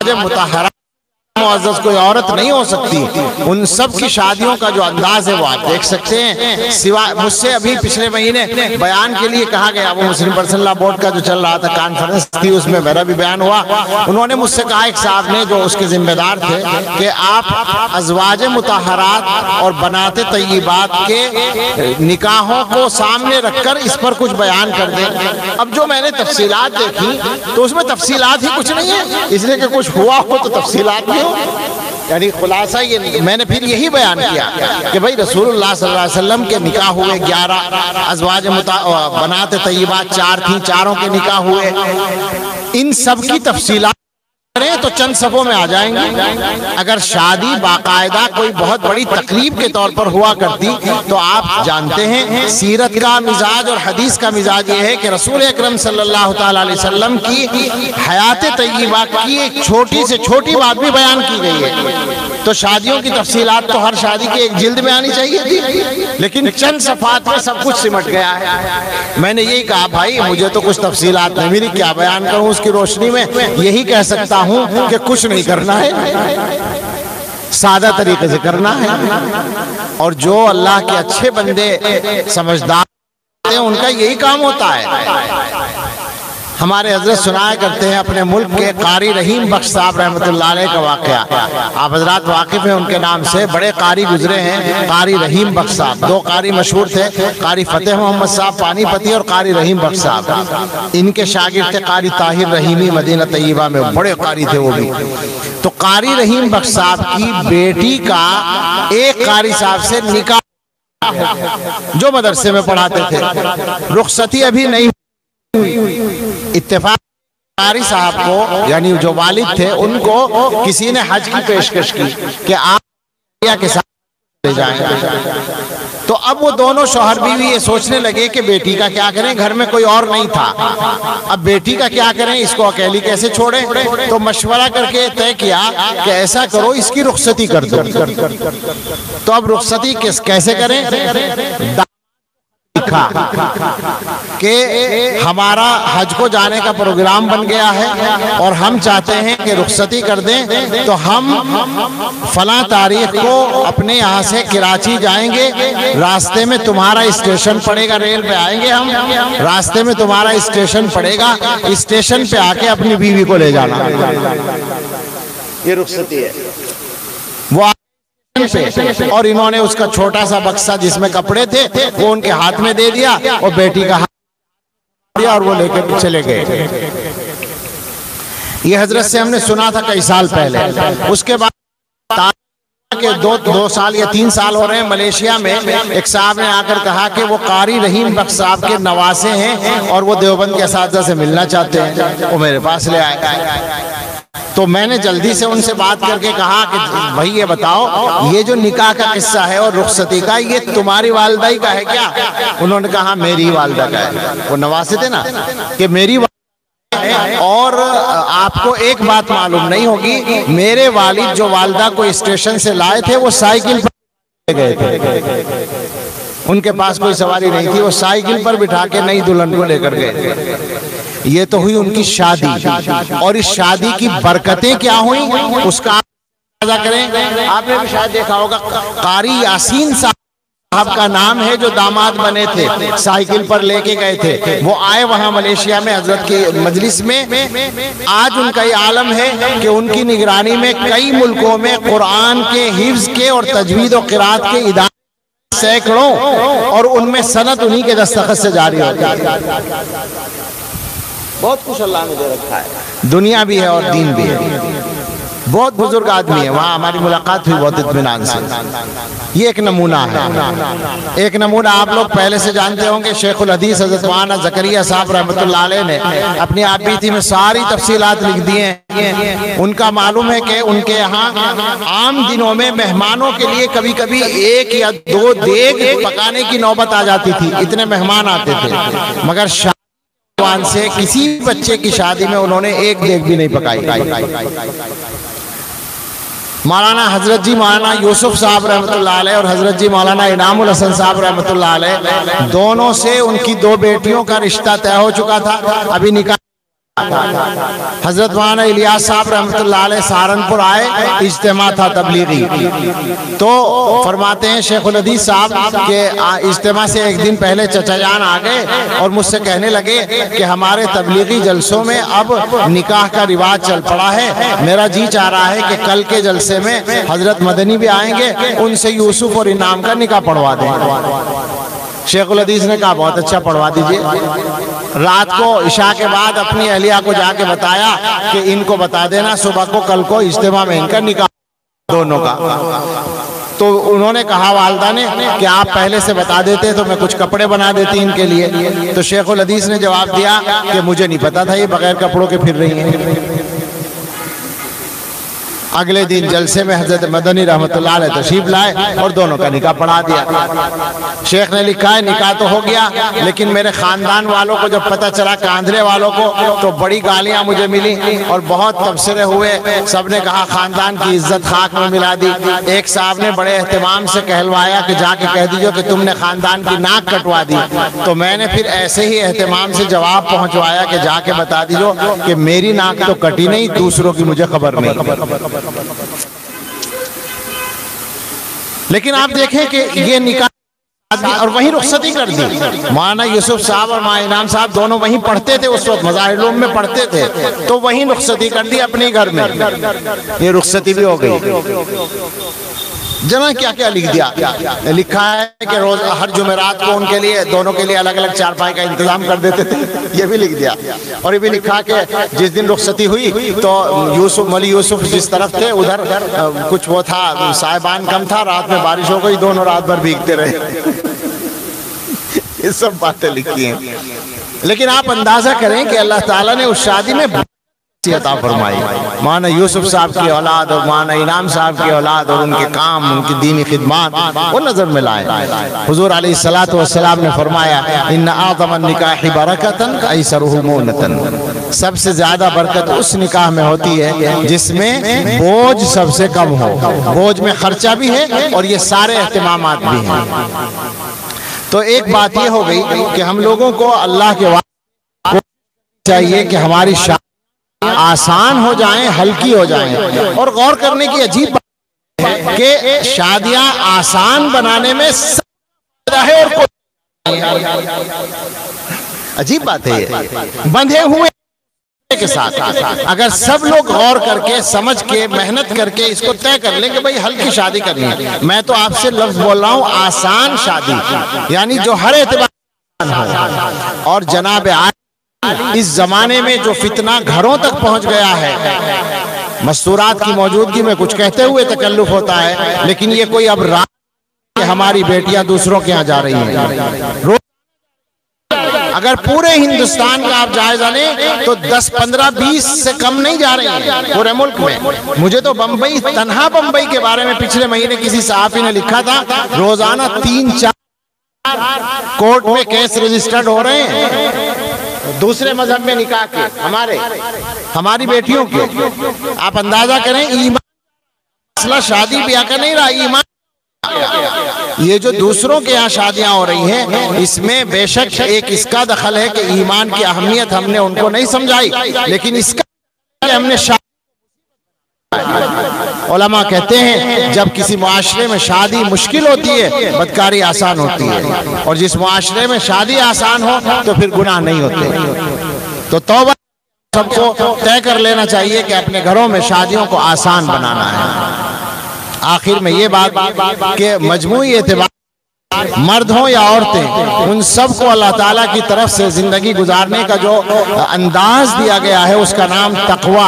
مطہرہ معزز کوئی عورت نہیں ہو سکتی. ان سب کی شادیوں کا جو انداز ہے وہ آپ دیکھ سکتے ہیں. سوائے مجھ سے ابھی پچھلے مہینے بیان کے لیے کہا گیا، وہ مسلم پرسنل لا بورڈ کا جو چل رہا تھا کانفرنس تھی، اس میں میرا بھی بیان ہوا. انہوں نے مجھ سے کہا، ایک صاحب نے جو اس کے ذمہ دار تھے، کہ آپ ازواج مطہرات اور بنات طیبات کے نکاحوں کو سامنے رکھ کر اس پر کچھ بیان کر دیں. اب جو میں نے تفصیلات دیکھی تو اس میں تفصیلات ہی کچھ نہیں ہے، اس لیے کہ کچھ ہوا ہو تو تفصیلات بھی. یعنی خلاصہ یہ نہیں. میں نے پھر یہی بیان کیا کہ بھئی رسول اللہ صلی اللہ علیہ وسلم کے نکاح ہوئے 11، ازواج بنات طیبات 4 تھیں، 4 کے نکاح ہوئے. ان سب کی تفصیلات کریں تو چند صفوں میں آ جائیں گے. اگر شادی باقاعدہ کوئی بہت بڑی تقریب کے طور پر ہوا کرتی تو آپ جانتے ہیں سیرت کا مزاج اور حدیث کا مزاج یہ ہے کہ رسول اکرم صلی اللہ تعالیٰ علیہ وسلم کی حیات طیبہ کی ایک چھوٹی سے چھوٹی بات بھی بیان کی گئی ہے. تو شادیوں کی تفصیلات تو ہر شادی کی ایک جلد میں آنی چاہیے تھی، لیکن چند صفحات میں سب کچھ سمٹ گیا ہے. میں نے یہی کہا، بھائی مجھے تو کچھ تفصیلات نہیں ملی، کیا بیان کروں اس کی روشنی میں. یہی کہہ سکتا ہوں کہ کچھ نہیں کرنا ہے، سادہ طریقے سے کرنا ہے. اور جو اللہ کے اچھے بندے سمجھدار ہیں ان کا یہی کام ہوتا ہے. ہمارے حضرت سنایا کرتے ہیں اپنے ملک کے قاری رحیم بخش صاحب رحمۃ اللہ علیہ کا واقعہ. آپ حضرات واقف ہیں ان کے نام سے، بڑے قاری گزرے ہیں قاری رحیم بخش صاحب. 2 قاری مشہور تھے، قاری فتح محمد صاحب پانی پتی اور قاری رحیم بخش صاحب. ان کے شاگرد تھے قاری طاہر رحیمی مدینہ طیبہ میں، بڑے قاری تھے وہ بھی. تو قاری رحیم بخش صاحب کی بیٹی کا ایک قاری صاحب سے نکاح جو مدرسے میں پڑھاتے تھے، رخصتی ابھی نہیں. اتفاق قاری صاحب کو، یعنی جو والد تھے، ان کو کسی نے حج کی پیشکش کی کہ آپ کے ساتھ لے جائیں. تو اب وہ دونوں شوہر بیوی یہ سوچنے لگے کہ بیٹی کا کیا کریں، گھر میں کوئی اور نہیں تھا. اب بیٹی کا کیا کریں، اس کو اکیلی کیسے چھوڑیں. تو مشورہ کر کے طے کیا کہ ایسا کرو اس کی رخصتی کر دو. تو اب رخصتی کیسے کریں، کہ ہمارا حج کو جانے کا پروگرام بن گیا ہے اور ہم چاہتے ہیں کہ رخصتی کر دیں، تو ہم فلاں تاریخ کو اپنے یہاں سے کراچی جائیں گے، راستے میں تمہارا اسٹیشن پڑے گا، ریل پہ آئیں گے ہم، راستے میں تمہارا اسٹیشن پڑے گا، اسٹیشن پہ آ کے اپنی بیوی کو لے جانا. یہ رخصتی ہے. وہ اور انہوں نے اس کا چھوٹا سا بکسہ جس میں کپڑے تھے وہ ان کے ہاتھ میں دے دیا اور بیٹی کا ہاتھ دیا اور وہ لے کے چلے گئے. یہ حضرت سے ہم نے سنا تھا کئی سال پہلے. اس کے بعد کہ 2 سال یا 3 سال ہو رہے ہیں، ملیشیا میں ایک صاحب نے آ کر کہا کہ وہ قاری رحیم بخش صاحب کے نواسے ہیں اور وہ دیوبند کے اساتذہ سے ملنا چاہتے ہیں. وہ میرے پاس لے آئے. تو میں نے جلدی سے ان سے بات کر کے کہا کہ بھائی یہ بتاؤ، یہ جو نکاح کا قصہ ہے اور رخصتی کا، یہ تمہاری والدہ ہی کا ہے کیا؟ انہوں نے کہا میری والدہ کا ہے. وہ نواسے تھے نا، کہ میری والدہ ہے. اور آپ کو ایک بات معلوم نہیں ہوگی، میرے والد جو والدہ کو اسٹیشن سے لائے تھے وہ سائیکل پر گئے تھے. ان کے پاس کوئی سواری نہیں تھی، وہ سائیکل پر بٹھا کے نئی دلہن کو لے کر گئے تھے. یہ تو ہوئی ان کی شادی، اور اس شادی کی برکتیں کیا ہوئیں اس کا اندازہ کریں. آپ نے بھی شاید دیکھا ہوگا، قاری یاسین صاحب کا نام ہے جو داماد بنے تھے، سائیکل پر لے کے گئے تھے. وہ آئے وہاں ملیشیا میں حضرت کی مجلس میں. آج ان کا یہ عالم ہے کہ ان کی نگرانی میں کئی ملکوں میں قرآن کے حفظ کے اور تجوید و قرات کے ادارے سینکڑوں، اور ان میں سند انہی کے دستخط سے جاری ہوتی ہے. بہت کچھ اللہ نے دے رکھا ہے، دنیا بھی ہے اور دین بھی ہے. بہت بزرگ آدمی ہے، وہاں ہماری ملاقات ہوئی بہت اطمینان سے۔ یہ ایک نمونہ ہے۔ ایک نمونہ آپ لوگ پہلے سے جانتے ہوں گے، شیخ الحدیث حضرت مولانا زکریا صاحب رحمۃ اللہ علیہ نے اپنی آپ بیتی میں ساری تفصیلات لکھ دی ہیں۔ ان کا معلوم ہے کہ ان کے یہاں عام دنوں میں مہمانوں کے لیے کبھی کبھی 1 یا 2 دیگ پکانے کی نوبت آ جاتی تھی، اتنے مہمان آتے تھے، مگر سے کسی بچے کی شادی میں انہوں نے 1 دیگ بھی نہیں پکائی۔ مولانا حضرت جی مولانا یوسف صاحب رحمۃ اللہ علیہ اور حضرت جی مولانا انعام الحسن صاحب رحمۃ اللہ علیہ دونوں سے ان کی 2 بیٹیوں کا رشتہ طے ہو چکا تھا، ابھی نکاح۔ حضرت مولانا الیاس صاحب رحمۃ اللہ علیہ سہارنپور آئے، اجتماع تھا تبلیغی، تو فرماتے ہیں شیخ الحدیث صاحب کہ اجتماع سے ایک دن پہلے چچا جان آ گئے اور مجھ سے کہنے لگے کہ ہمارے تبلیغی جلسوں میں اب نکاح کا رواج چل پڑا ہے، میرا جی چاہ رہا ہے کہ کل کے جلسے میں حضرت مدنی بھی آئیں گے، ان سے یوسف اور انعام کا نکاح پڑھوا دیں۔ شیخ الحدیث نے کہا بہت اچھا، پڑھوا دیجئے۔ رات کو عشاء کے بعد اپنی اہلیہ کو جا کے بتایا کہ ان کو بتا دینا صبح کو کل کو اجتماع میں ان کا نکاح دونوں کا۔ تو انہوں نے کہا والدہ نے کہ آپ پہلے سے بتا دیتے تو میں کچھ کپڑے بنا دیتی ان کے لیے۔ تو شیخ الحدیث نے جواب دیا کہ مجھے نہیں پتا تھا یہ بغیر کپڑوں کے پھر رہی ہیں۔ اگلے دن جلسے میں حضرت مدنی رحمۃ اللہ علیہ تشریف لائے اور دونوں کا نکاح پڑھا دیا۔ شیخ نے لکھا ہے نکاح تو ہو گیا، لیکن میرے خاندان والوں کو جب پتہ چلا، کاندھلے والوں کو، تو بڑی گالیاں مجھے ملی اور بہت تبصرے ہوئے، سب نے کہا خاندان کی عزت خاک میں ملا دی۔ ایک صاحب نے بڑے اہتمام سے کہلوایا کہ جا کے کہہ دیجو کہ تم نے خاندان کی ناک کٹوا دی، تو میں نے پھر ایسے ہی اہتمام سے جواب پہنچوایا کہ جا کے بتا دیجو کہ میری ناک تو کٹی نہیں، دوسروں کی مجھے خبر نہیں۔ لیکن آپ دیکھیں کہ یہ نکاح اور وہیں رخصتی کر دی۔ مولانا یوسف صاحب اور مولانا انعام صاحب دونوں وہیں پڑھتے تھے، اس وقت مظاہر العلوم میں پڑھتے تھے، تو وہیں رخصتی کر دی اپنے گھر میں، یہ رخصتی بھی ہو گئی۔ جنا کیا کیا لکھ دیا، لکھا ہے کہ روز ہر جمعرات کو ان کے لیے دونوں کے لیے الگ الگ چارپائی کا انتظام کر دیتے تھے، یہ بھی لکھ دیا۔ اور یہ بھی لکھا کہ جس دن رخصتی ہوئی تو یوسف مولی یوسف جس طرف تھے ادھر کچھ وہ تھا، صاحبان کم تھا، رات میں بارش ہو گئی، دونوں رات بھر بھیگتے رہے۔ یہ سب باتیں لکھی ہیں، لیکن آپ اندازہ کریں کہ اللہ تعالیٰ نے اس شادی میں عطا فرمائی۔ مولانا یوسف صاحب کی اولاد اور مولانا انعام صاحب کی اولاد اور ان کے کام، ان کی دینی خدمات وہ نظر میں لائے۔ حضور علیہ الصلوۃ والسلام نے فرمایا ان اعظم النکاح برکتا ایسرہ مونتا، سب سے زیادہ برکت اس نکاح میں ہوتی ہے جس میں بوجھ سب سے کم ہو، بوجھ میں خرچہ بھی ہے اور یہ سارے اہتمامات بھی ہیں۔ تو ایک بات یہ ہو گئی کہ ہم لوگوں کو اللہ کے وعدے چاہیے کہ ہماری شادی آسان ہو جائیں، ہلکی ہو جائیں۔ اور غور کرنے کی عجیب بات ہے کہ شادیاں آسان بنانے میں ہے اور کوئی عجیب بات ہے، بندھے ہوئے کے ساتھ اگر سب لوگ غور کر کے سمجھ کے محنت کر کے اس کو طے کر لیں کہ بھئی ہلکی شادی کرنی ہے، میں تو آپ سے لفظ بول رہا ہوں آسان شادی، یعنی جو ہر اعتبار ہو۔ اور جناب اس زمانے میں جو فتنہ گھروں تک پہنچ گیا ہے، مستورات کی موجودگی میں کچھ کہتے ہوئے تکلف ہوتا ہے، لیکن یہ کوئی اب رات کہ ہماری بیٹیاں دوسروں کے ہاں جا رہی ہیں۔ اگر پورے ہندوستان کا آپ جائزہ لیں تو 10 15 20 سے کم نہیں جا رہی ہیں پورے ملک میں۔ مجھے تو بمبئی، تنہا بمبئی کے بارے میں پچھلے مہینے کسی صحافی نے لکھا تھا روزانہ 3-4 کورٹ میں کیس رجسٹرڈ ہو رہے ہیں دوسرے مذہب میں نکاح کے، ہماری بیٹیوں کے۔ آپ اندازہ کریں ایمان مسئلہ شادی بیاہ کا نہیں رہا، ایمان۔ یہ جو دوسروں کے یہاں شادیاں ہو رہی ہیں اس میں بے شک ایک اس کا دخل ہے کہ ایمان کی اہمیت ہم نے ان کو نہیں سمجھائی، لیکن اس کا ہم نے علماء کہتے ہیں جب کسی معاشرے میں شادی مشکل ہوتی ہے بدکاری آسان ہوتی ہے، اور جس معاشرے میں شادی آسان ہو تو پھر گناہ نہیں ہوتے۔ تو توبہ سب کو طے کر لینا چاہیے کہ اپنے گھروں میں شادیوں کو آسان بنانا ہے۔ آخر میں یہ بات کہ مجموعی اعتبار مرد ہوں یا عورتیں، ان سب کو اللہ تعالیٰ کی طرف سے زندگی گزارنے کا جو انداز دیا گیا ہے اس کا نام تقوی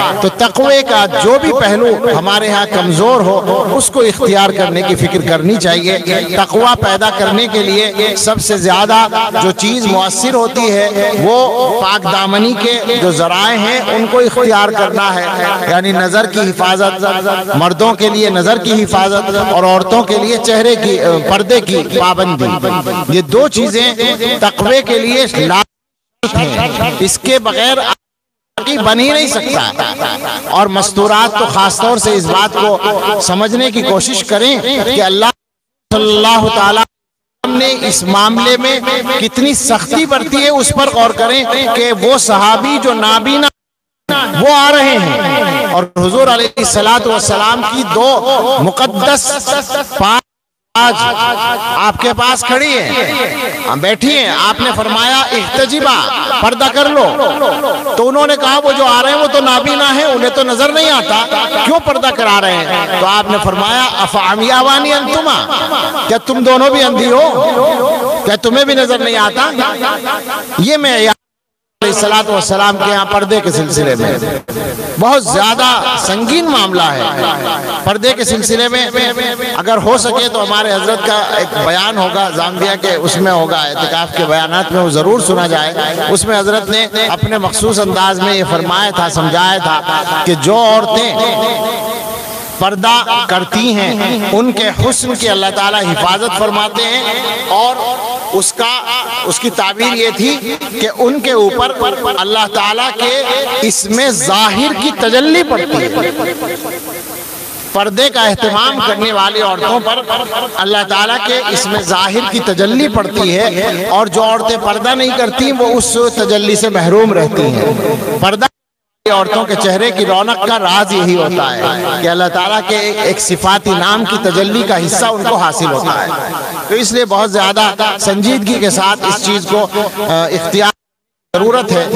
تو تقوی کا جو بھی پہلو ہمارے ہاں کمزور ہو اس کو اختیار کرنے کی فکر کرنی چاہیے۔ تقوی پیدا کرنے کے لیے سب سے زیادہ جو چیز مؤثر ہوتی ہے وہ پاک دامنی کے جو ذرائع ہیں ان کو اختیار کرنا ہے، یعنی نظر کی حفاظت، مردوں کے لیے نظر کی حفاظت اور عورتوں کے لیے چہرے کی پردے کی پابندی۔ یہ دو چیزیں تقوی کے لیے لازم ہیں، اس کے بغیر بن ہی نہیں سکتا۔ اور مستورات تو خاص طور سے اس بات کو سمجھنے کی کوشش کریں کہ اللہ صلی اللہ تعالی نے اس معاملے میں کتنی سختی برتی ہے، اس پر غور کریں کہ وہ صحابی جو نابینا وہ آ رہے ہیں اور حضور علیہ السلام کی دو مقدس پاک آج آپ کے پاس کھڑی ہیں، بیٹھی ہیں، آپ نے فرمایا احتجبا، پردہ کر لو، تو انہوں نے کہا وہ جو آ رہے ہیں وہ تو نابینا ہیں، انہیں تو نظر نہیں آتا، کیوں پردہ کرا رہے ہیں؟ تو آپ نے فرمایا افعمیاوانی انتما، کیا تم دونوں بھی اندھی ہو؟ کیا تمہیں بھی نظر نہیں آتا؟ یہ میں علیہ السلام کے یہاں پردے کے سلسلے میں بہت زیادہ سنگین معاملہ ہے۔ پردے کے سلسلے میں اگر ہو سکے تو ہمارے حضرت کا ایک بیان ہوگا زامبیا کے، اس میں ہوگا اعتکاف کے بیانات میں، وہ ضرور سنا جائے۔ اس میں حضرت نے اپنے مخصوص انداز میں یہ فرمایا تھا، سمجھایا تھا کہ جو عورتیں پردہ کرتی ہیں ان کے حسن کی اللہ تعالیٰ حفاظت فرماتے ہیں، اور اس کی تعبیر یہ تھی کہ ان کے اوپر اللہ تعالیٰ کے اس میں ظاہر کی تجلی پڑتی ہے۔ پردے کا اہتمام کرنے والی عورتوں پر اللہ تعالیٰ کے اس میں ظاہر کی تجلی پڑتی ہے، اور جو عورتیں پردہ نہیں کرتی وہ اس تجلی سے محروم رہتی ہیں۔ پردہ عورتوں کے چہرے کی رونق کا راز یہی ہوتا ہے کہ اللہ تعالیٰ کے ایک صفاتی نام کی تجلی کا حصہ ان کو حاصل ہوتا ہے۔ تو اس لیے بہت زیادہ سنجیدگی کے ساتھ اس چیز کو اختیار ضرورت ہے۔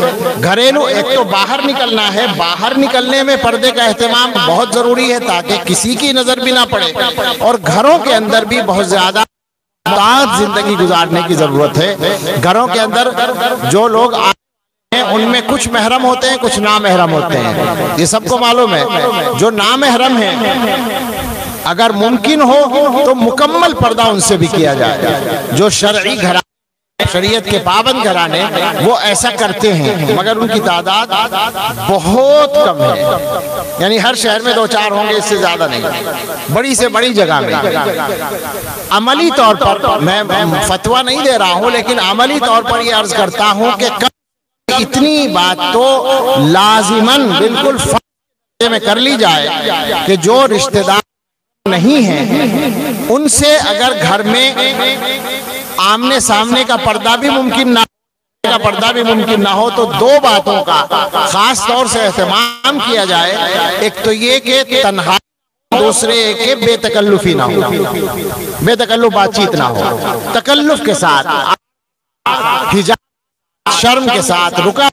گھریلو ایک تو باہر نکلنا ہے، باہر نکلنے میں پردے کا اہتمام بہت ضروری ہے تاکہ کسی کی نظر بھی نہ پڑے، اور گھروں کے اندر بھی بہت زیادہ زندگی گزارنے کی ضرورت ہے۔ گھروں کے اندر جو لوگ ان میں کچھ محرم ہوتے ہیں، کچھ نامحرم ہوتے ہیں، یہ سب کو معلوم ہے۔ جو نامحرم ہیں اگر ممکن ہو تو مکمل پردہ ان سے بھی کیا جائے۔ جو شرعی گھرانے، شریعت کے پابند گھرانے، وہ ایسا کرتے ہیں مگر ان کی تعداد بہت کم ہے، یعنی ہر شہر میں 2-4 ہوں گے، اس سے زیادہ نہیں، بڑی سے بڑی جگہ میں۔ عملی طور پر میں فتویٰ نہیں دے رہا ہوں، لیکن عملی طور پر یہ عرض کرتا ہوں کہ اتنی بات تو لازماً بالکل فرض میں کر لی جائے کہ جو رشتہ دار نہیں ہیں ان سے اگر گھر میں آمنے سامنے کا پردہ بھی ممکن نہ ہو تو دو باتوں کا خاص طور سے اہتمام کیا جائے۔ ایک تو یہ کہ تنہائی، دوسرے کہ بے تکلفی نہ ہو، بے تکلف بات چیت نہ ہو، تکلف کے ساتھ، حجاب شرم کے ساتھ، رکا،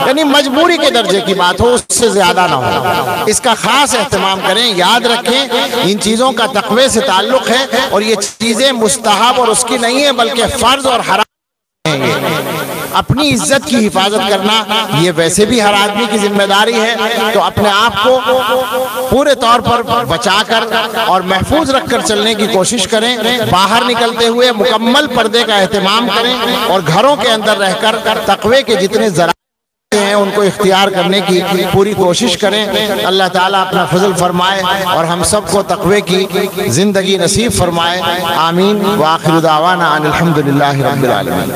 یعنی مجبوری کے درجے کی بات ہو، اس سے زیادہ نہ ہو۔ اس کا خاص اہتمام کریں۔ یاد رکھیں ان چیزوں کا تقوی سے تعلق ہے، اور یہ چیزیں مستحب اور اس کی نہیں ہیں بلکہ فرض اور حرام ہیں۔ اپنی عزت کی حفاظت کرنا یہ ویسے بھی ہر آدمی کی ذمہ داری ہے، تو اپنے آپ کو پورے طور پر بچا کر اور محفوظ رکھ کر چلنے کی کوشش کریں۔ باہر نکلتے ہوئے مکمل پردے کا اہتمام کریں، اور گھروں کے اندر رہ کر تقوی کے جتنے ذرائع ہیں ان کو اختیار کرنے کی پوری کوشش کریں۔ اللہ تعالیٰ اپنا فضل فرمائے اور ہم سب کو تقوی کی زندگی نصیب فرمائے۔ آمین۔ وآخر دعوانا ان الحمدللہ رب العالمین۔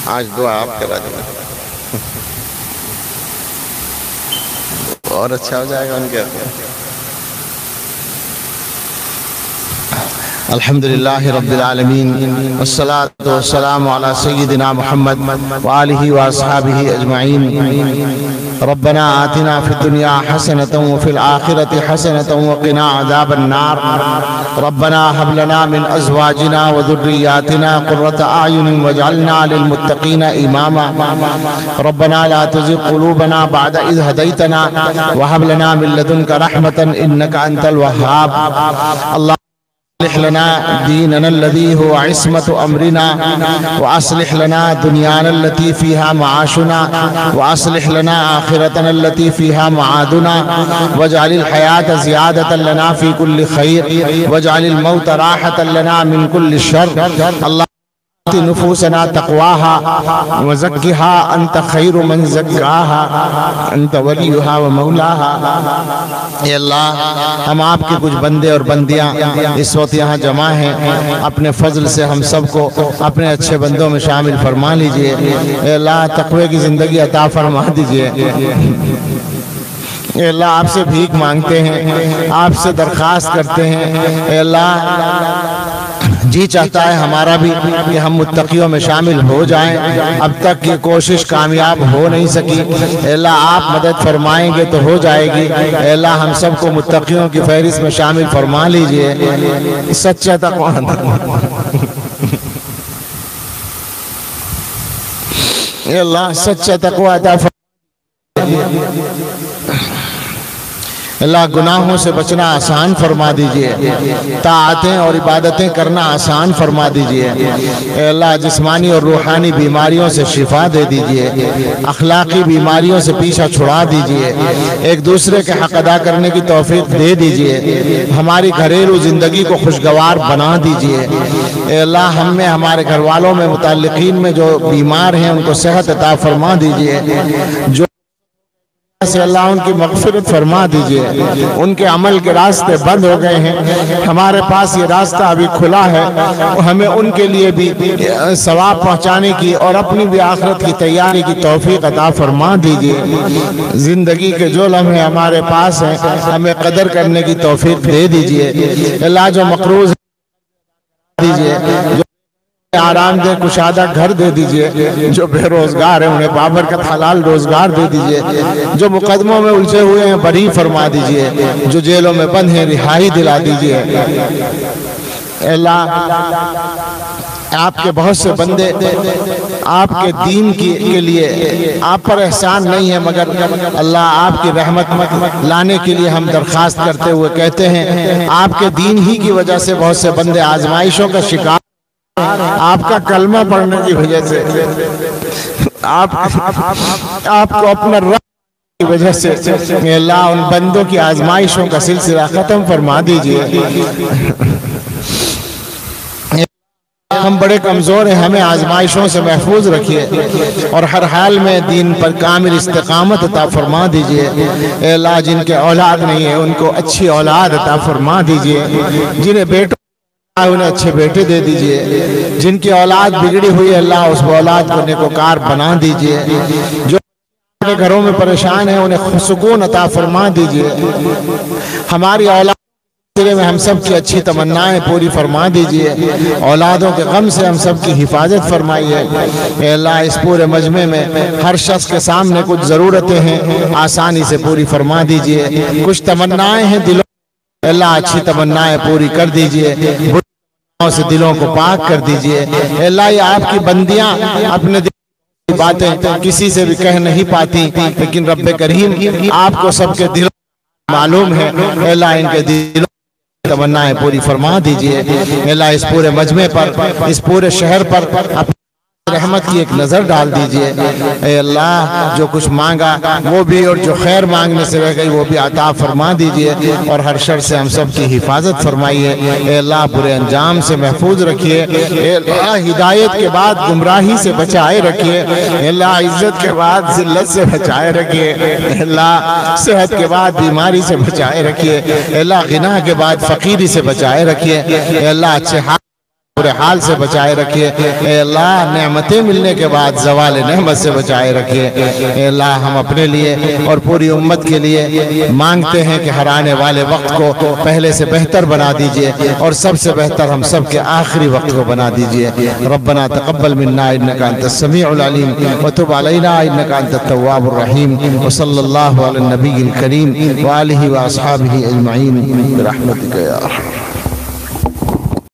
آج دعا آپ کرا دیں اور اچھا ہو جائے گا ان کے۔ الحمدللہ رب العالمین، والصلاة والسلام على سیدنا محمد وآلہ واصحابہ اجمعین۔ ربنا آتنا فی الدنیا حسنة وفی الآخرة حسنة وقنا عذاب النار۔ ربنا هب لنا من ازواجنا وذرياتنا قرة اعین واجعلنا للمتقین اماما۔ ربنا لا تزغ قلوبنا بعد اذ هديتنا وهب لنا من لدنك رحمة انك انت الوهاب۔ اللہ اصلح لنا دیننا الذی هو عصمت امرنا واصلح لنا دنیانا التي فيها معاشنا واصلح لنا آخرتنا التي فيها معادنا واجعل الحیاة زیادة لنا في كل خیر واجعل الموت راحة لنا من كل شر اللہ نفوسنا تقواها وزکها انت خیر من زکاها انت ولیها ومولاها۔ اے اللہ ہم آپ کے کچھ بندے اور بندیاں اس وقت یہاں جمع ہیں، اپنے فضل سے ہم سب کو اپنے اچھے بندوں میں شامل فرما لیجئے۔ اے اللہ تقوی کی زندگی عطا فرما دیجئے۔ اے اللہ آپ سے بھیک مانگتے ہیں، آپ سے درخواست کرتے ہیں۔ اے اللہ جی چاہتا ہے ہمارا بھی کہ ہم متقیوں میں شامل ہو جائیں، اب تک یہ کوشش کامیاب ہو نہیں سکی۔ اے اللہ آپ مدد فرمائیں گے تو ہو جائے گی۔ اے اللہ ہم سب کو متقیوں کی فہرست میں شامل فرما لیجئے۔ سچا تقوی اے اللہ سچا تقوی عطا فرما۔ اللہ گناہوں سے بچنا آسان فرما دیجئے، طاعتیں اور عبادتیں کرنا آسان فرما دیجئے۔ اے اللہ جسمانی اور روحانی بیماریوں سے شفا دے دیجئے، اخلاقی بیماریوں سے پیچھا چھڑا دیجئے، ایک دوسرے کے حق ادا کرنے کی توفیق دے دیجئے، ہماری گھریلو زندگی کو خوشگوار بنا دیجئے۔ اے اللہ ہم میں، ہمارے گھر والوں میں، متعلقین میں جو بیمار ہیں ان کو صحت عطا فرما دیجئے، جو سے اللہ ان کی مغفرت فرما دیجئے، ان کے عمل کے راستے بند ہو گئے ہیں، ہمارے پاس یہ راستہ ابھی کھلا ہے، ہمیں ان کے لیے بھی ثواب پہنچانے کی اور اپنی بھی آخرت کی تیاری کی توفیق عطا فرما دیجئے۔ زندگی کے جو لمحے ہمارے پاس ہیں ہمیں قدر کرنے کی توفیق دے دیجئے۔ اللہ جو مقروض دیجئے، جو آرام دہ کشادہ گھر دے دیجئے، جو بے روزگار ہیں انہیں بابرکت حلال روزگار دے دیجئے، جو مقدموں میں الجھے ہوئے ہیں بری فرما دیجئے، جو جیلوں میں بند ہیں رہائی دلا دیجئے۔ اے اللہ آپ کے بہت سے بندے آپ کے دین کے لیے آپ پر احسان نہیں ہے، مگر اللہ آپ کی رحمت لانے کے لیے ہم درخواست کرتے ہوئے کہتے ہیں آپ کے دین ہی کی وجہ سے بہت سے بندے آزمائشوں کا شکار، آپ کا کلمہ پڑھنے کی وجہ سے، آپ کو اپنا رب کی وجہ سے، اے اللہ ان بندوں کی آزمائشوں کا سلسلہ ختم فرما دیجئے۔ ہم بڑے کمزور ہیں، ہمیں آزمائشوں سے محفوظ رکھیے اور ہر حال میں دین پر کامل استقامت عطا فرما دیجئے۔ اے اللہ جن کے اولاد نہیں ہے ان کو اچھی اولاد عطا فرما دیجئے، جنہیں بیٹوں انہیں اچھے بیٹے دے دیجئے، جن کی اولاد بگڑی ہوئی ہے اللہ اس اولاد کو نیکوکار بنا دیجئے، جو اپنے گھروں میں پریشان ہیں انہیں سکون عطا فرما دیجئے۔ ہماری اولاد میں ہم سب کی اچھی تمنائیں پوری فرما دیجئے، اولادوں کے غم سے ہم سب کی حفاظت فرمائیے۔ اے اللہ اس پورے مجمع میں ہر شخص کے سامنے کچھ ضرورتیں ہیں آسانی سے پوری فرما دیجئے، کچھ تمنائیں ہیں دلوں میں اللہ اچھی تمنائیں پوری کر دیجئے، سے دلوں کو پاک کر دیجئے۔ اے اللہ یہ آپ کی بندیاں اپنے دل کی باتیں کسی سے بھی کہہ نہیں پاتی، لیکن رب کریم آپ کو سب کے دلوں معلوم ہے۔ اے اللہ ان کے دلوں کی تمنائیں پوری فرما دیجئے۔ اے اللہ اس پورے مجمع پر، اس پورے شہر پر اپنی رحمت کی ایک نظر ڈال دیجئے۔ اے اللہ جو کچھ مانگا وہ بھی اور جو خیر مانگنے سے رہ گئی وہ بھی عطا فرما دیجئے، اور ہر شر سے ہم سب کی حفاظت فرمائیے۔ اے اللہ برے انجام سے محفوظ رکھیے۔ اے اللہ ہدایت کے بعد گمراہی سے بچائے رکھیے۔ اے اللہ عزت کے بعد ذلت سے بچائے رکھیے۔ اے اللہ صحت کے بعد بیماری سے بچائے رکھیے۔ اے اللہ غنا کے بعد فقیری سے بچائے رکھیے۔ اے اللہ اچھے برے حال سے بچائے رکھیے۔ اے اللہ نعمتیں ملنے کے بعد زوال نعمت سے بچائے رکھیے۔ اے اللہ ہم اپنے لیے اور پوری امت کے لیے مانگتے ہیں کہ ہر آنے والے وقت کو پہلے سے بہتر بنا دیجئے، اور سب سے بہتر ہم سب کے آخری وقت کو بنا دیجئے۔ ربنا تقبل منا انک انت السمیع العلیم وتب علینا انک انت التواب الرحیم، وصلی اللہ علی النبی الکریم وآلہ واصحابہ اجمعین برحمتک یا ارحم۔